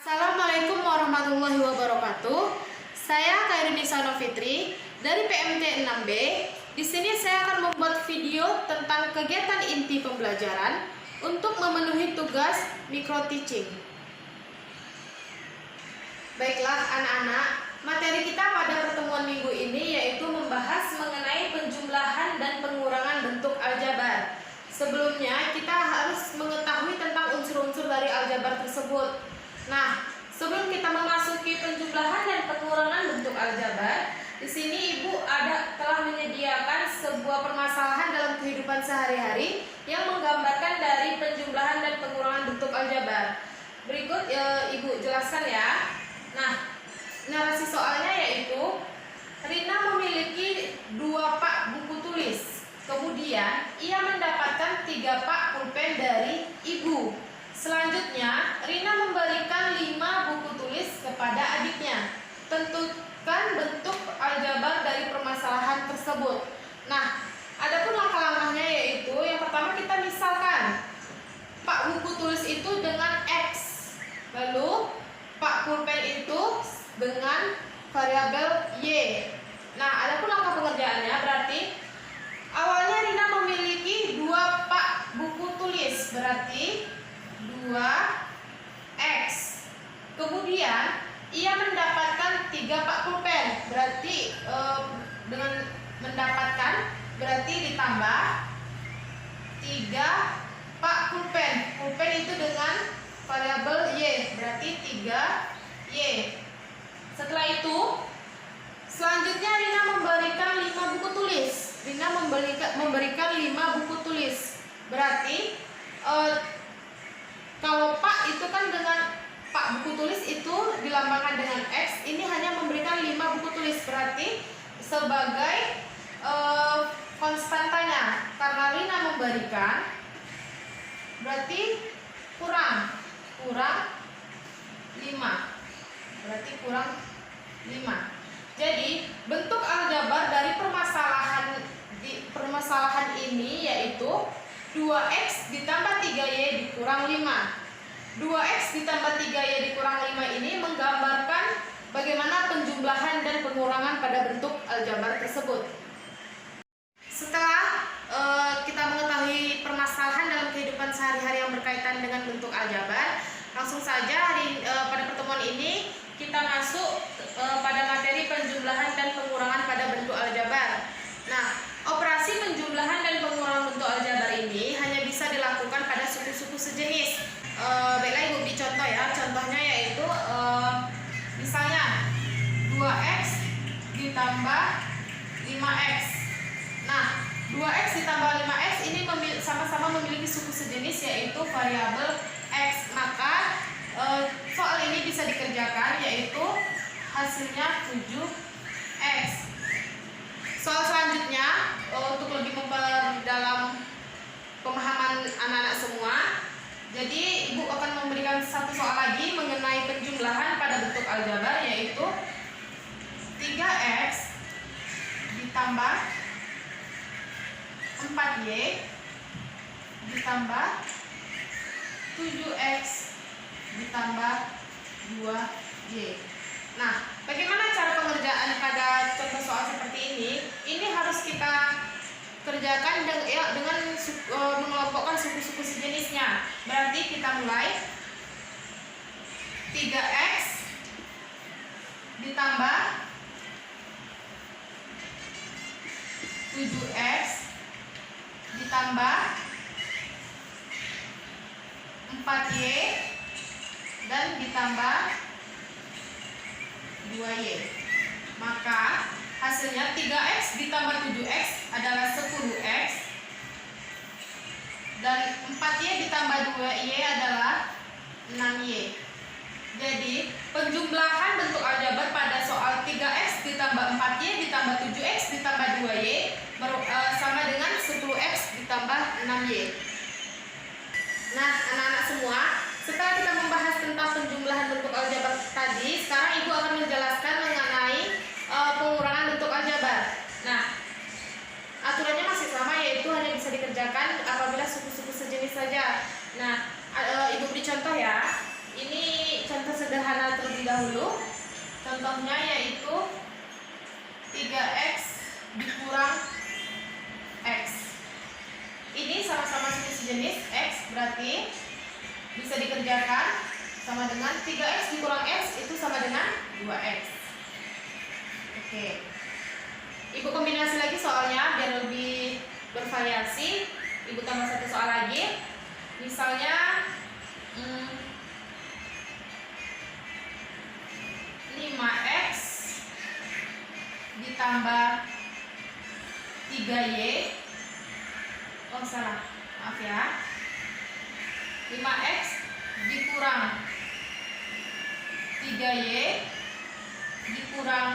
Assalamualaikum warahmatullahi wabarakatuh. Saya Khairunisa Novitri dari PMT 6B. Di sini saya akan membuat video tentang kegiatan inti pembelajaran untuk memenuhi tugas micro teaching. Baiklah anak-anak, materi kita pada pertemuan minggu ini yaitu membahas mengenai penjumlahan dan pengurangan bentuk aljabar. Sebelumnya kita harus mengetahui tentang unsur-unsur dari aljabar tersebut. Nah, sebelum kita memasuki penjumlahan dan pengurangan bentuk aljabar, di sini Ibu telah menyediakan sebuah permasalahan dalam kehidupan sehari-hari yang menggambarkan dari penjumlahan dan pengurangan bentuk aljabar. Berikut Ibu jelaskan ya. Nah, narasi soalnya yaitu Rina memiliki 2 pak buku tulis. Kemudian ia mendapatkan 3 pak pulpen dari Ibu. Selanjutnya, Rina memberikan 5 buku tulis kepada adiknya. Tentukan bentuk aljabar dari permasalahan tersebut. Nah, adapun langkah-langkahnya yaitu yang pertama kita misalkan pak buku tulis itu dengan X. Lalu pak pulpen itu dengan variabel Y. Nah, adapun langkah pengerjaannya berarti awalnya Rina memiliki 2 pak buku tulis, berarti 2X. Kemudian ia mendapatkan 3 pak pulpen, berarti dengan mendapatkan berarti ditambah 3 pak pulpen. Pulpen itu dengan variabel Y, berarti 3Y. Setelah itu selanjutnya Rina memberikan 5 buku tulis. Rina memberikan 5 buku tulis, berarti kalau pak itu kan dengan pak buku tulis itu dilambangkan dengan X, ini hanya memberikan 5 buku tulis, berarti sebagai konstantanya karena Rina memberikan berarti kurang 5, berarti kurang 5. Jadi bentuk aljabar dari permasalahan ini yaitu 2X ditambah 3Y dikurang 5. 2X ditambah 3Y dikurang 5 ini menggambarkan bagaimana penjumlahan dan pengurangan pada bentuk aljabar tersebut. Setelah kita mengetahui permasalahan dalam kehidupan sehari-hari yang berkaitan dengan bentuk aljabar, langsung saja pada pertemuan ini kita masuk pada materi penjumlahan dan pengurangan pada bentuk aljabar. Nah, operasi penjumlahan dan pengurangan bentuk aljabar ini hanya bisa dilakukan pada suku-suku sejenis. Baiklah Ibu beri contoh ya. Contohnya yaitu misalnya 2X ditambah 5X. Nah, 2X ditambah 5X ini sama-sama memiliki suku sejenis yaitu variabel X. Maka soal ini bisa dikerjakan yaitu hasilnya 7X. Soal selanjutnya untuk lebih memperdalam pemahaman anak-anak semua, jadi Ibu akan memberikan satu soal lagi mengenai penjumlahan pada bentuk aljabar yaitu 3X ditambah 4Y ditambah 7X ditambah 2Y. Nah, bagaimana cara pengerjaan pada contoh soal seperti ini? Ini harus kita kerjakan dengan mengelompokkan suku-suku sejenisnya. Berarti kita mulai 3X ditambah 7X ditambah 4Y dan ditambah 2Y. Maka hasilnya 3X ditambah 7X adalah 10X dan 4Y ditambah 2Y adalah 6Y. Jadi penjumlahan bentuk aljabar pada soal 3X ditambah 4Y ditambah 7X ditambah 2Y sama dengan 10X ditambah 6Y. Nah anak-anak semua, setelah kita membahas tentang penjumlahan bentuk aljabar tadi, sekarang Ibu akan menjelaskan mengenai pengurangan bentuk aljabar. Nah, aturannya masih sama yaitu hanya bisa dikerjakan apabila suku-suku sejenis saja. Nah, Ibu beri contoh ya. Ini contoh sederhana dahulu. Contohnya yaitu 3x dikurang x. Ini sama-sama suku sejenis x, berarti bisa dikerjakan sama dengan 3x dikurang x itu sama dengan 2x. Oke. Ibu kombinasi lagi soalnya biar lebih bervariasi. Ibu tambah satu soal lagi. Misalnya 5x ditambah 3y. Oh salah, maaf ya. 5x dikurang 3y dikurang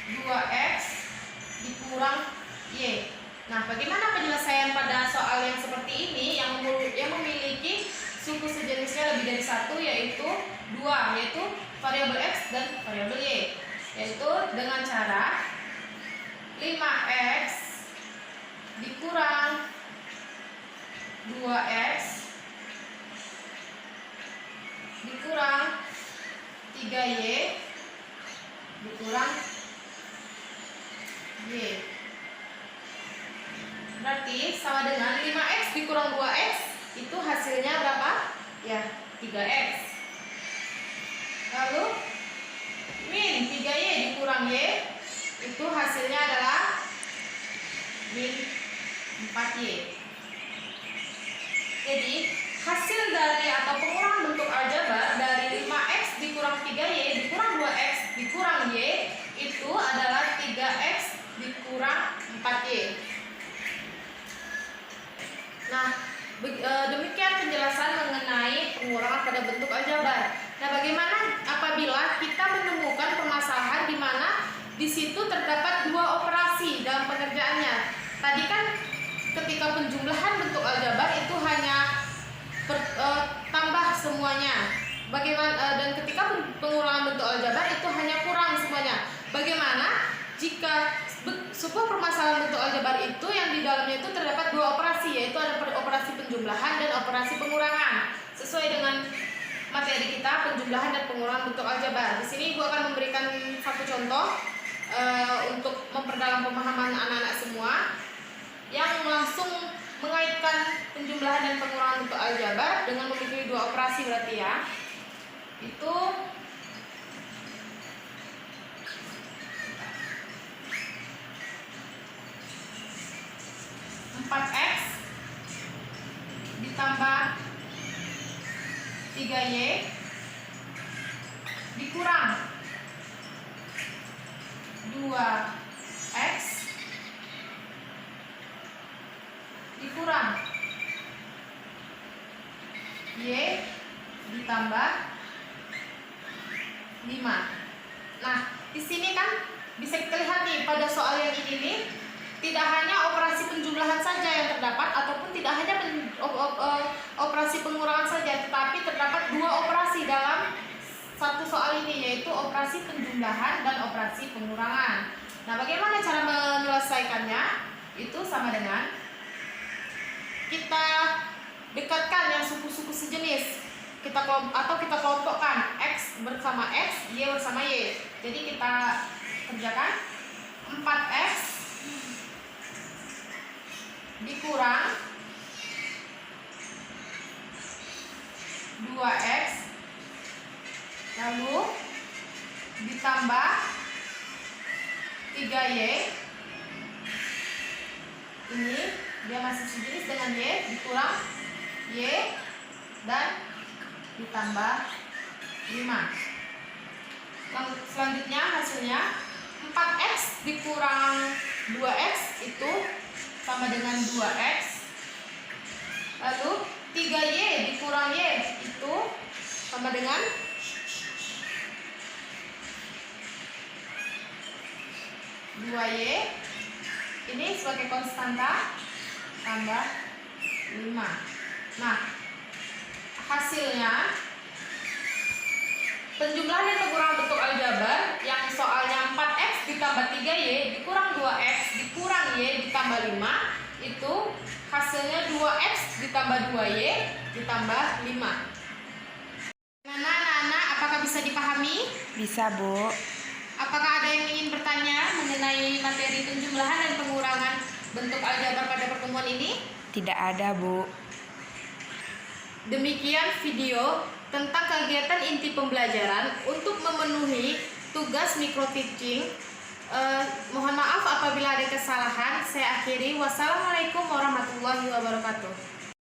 2x dikurang y. Nah, bagaimana penyelesaian pada soal yang seperti ini yang memiliki suku sejenisnya lebih dari satu, yaitu 2, yaitu variabel x dan variabel y, yaitu dengan cara 5x dikurang 2x dikurang 3y dikurang y. Berarti sama dengan 5x dikurang 2x itu hasilnya berapa? Ya, 3x. Lalu min 3y dikurang y itu hasilnya adalah min 4y. Jadi hasil dari atau pengurangan bentuk aljabar dari 5x dikurang 3y dikurang 2x dikurang y itu adalah 3x dikurang 4y. Nah, demikian penjelasan mengenai pengurangan pada bentuk aljabar. Nah, bagaimana apabila kita menemukan permasalahan di mana di situ terdapat dua operasi dalam pengerjaannya? Tadi kan ketika penjumlahan bentuk aljabar itu hanya tambah semuanya. Bagaimana dan ketika pengurangan bentuk aljabar itu hanya kurang semuanya. Bagaimana jika sebuah permasalahan bentuk aljabar itu yang di dalamnya itu terdapat dua operasi, yaitu ada operasi penjumlahan dan operasi pengurangan. Sesuai dengan materi kita, penjumlahan dan pengurangan bentuk aljabar. Di sini Ibu akan memberikan satu contoh untuk memperdalam pemahaman anak-anak semua yang langsung mengaitkan penjumlahan dan pengurangan bentuk aljabar dengan memiliki dua operasi, berarti ya. Itu 4x ditambah 3y dikurang 2x dikurang y ditambah 5. Nah, di sini kan bisa kita lihat nih pada soal yang ini nih, tidak hanya operasi penjumlahan saja yang terdapat ataupun tidak hanya operasi pengurangan saja, tetapi terdapat dua operasi dalam satu soal ini, yaitu operasi penjumlahan dan operasi pengurangan. Nah, bagaimana cara menyelesaikannya? Itu sama dengan kita dekatkan yang suku-suku sejenis. Kita kelompokkan x bersama x, y bersama y. Jadi kita kerjakan 4x dikurang 2x lalu ditambah 3y. Ini dia masih sejenis dengan y, dikurang y dan ditambah 5. Selanjutnya hasilnya 4x dikurang 2x itu sama dengan 2x. Lalu 3y dikurang y itu sama dengan 2y. Ini sebagai konstanta tambah 5. Nah, hasilnya penjumlahan dan pengurangan bentuk aljabar yang soalnya 4x ditambah 3y dikurang 2x dikurang y ditambah 5 itu hasilnya 2x ditambah 2y ditambah 5. Nah, anak-anak, apakah bisa bisa dipahami? Bisa, Bu. Apakah ada yang ingin bertanya mengenai materi penjumlahan dan pengurangan bentuk aljabar pada pertemuan ini? Tidak ada, Bu. Demikian video tentang kegiatan inti pembelajaran untuk memenuhi tugas micro teaching. Mohon maaf apabila ada kesalahan. Saya akhiri. Wassalamualaikum warahmatullahi wabarakatuh.